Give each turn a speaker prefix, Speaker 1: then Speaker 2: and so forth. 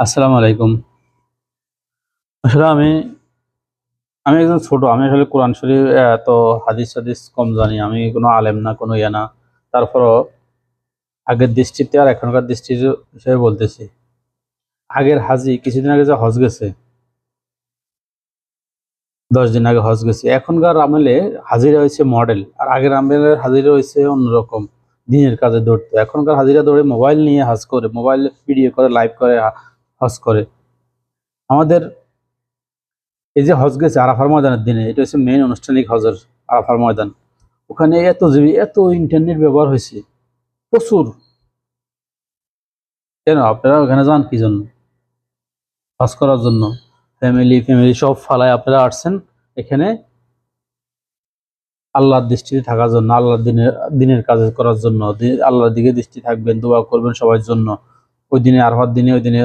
Speaker 1: আসসালামু আলাইকুম। আসলে আমি একজন ছোট। আমি আসলে কোরআন শরীফ এত হাদিস-টাদিস কম জানি। আমি কোনো আলেম না, কোনো ইয়ে না। তারপরও আগের দৃষ্টিতে আর এখনকার দৃষ্টির হিসেবে বলতেছি। আগের হাজী কিছুদিন আগে যে হজ গেছে, ১০ দিন আগে হজ গেছে। এখনকার আমলে হাজিরা হইছে মডেল। আর আগের আমলের হাজিরা হইছে অন্যরকম। দ্বীনের কাজে দৌড়তো। এখনকার হাজিরা দৌড়ে মোবাইল নিয়ে হজ করে, মোবাইল ভিডিও করে, লাইভ করে হজ করে। আমাদের এই যে হজ গেছে আরাফার ময়দানের দিনে, এটা হচ্ছে মেইন আনুষ্ঠানিক হজের আরাফার ময়দান। ওখানে এত জিবি, এত ইন্টারনেট ব্যবহার হয়েছে প্রচুর। কেন আপনারা ওখানে যান কি জন্য? হজ করার জন্য। ফ্যামিলি সব ফালায় আপনারা আসছেন এখানে আল্লাহর দৃষ্টিতে থাকার জন্য, আল্লাহর দিনের কাজ করার জন্য। আল্লাহর দিকে দৃষ্টি থাকবেন, দোয়া করবেন সবার জন্য। ওই দিনে আরাফার দিনে, ওই দিনে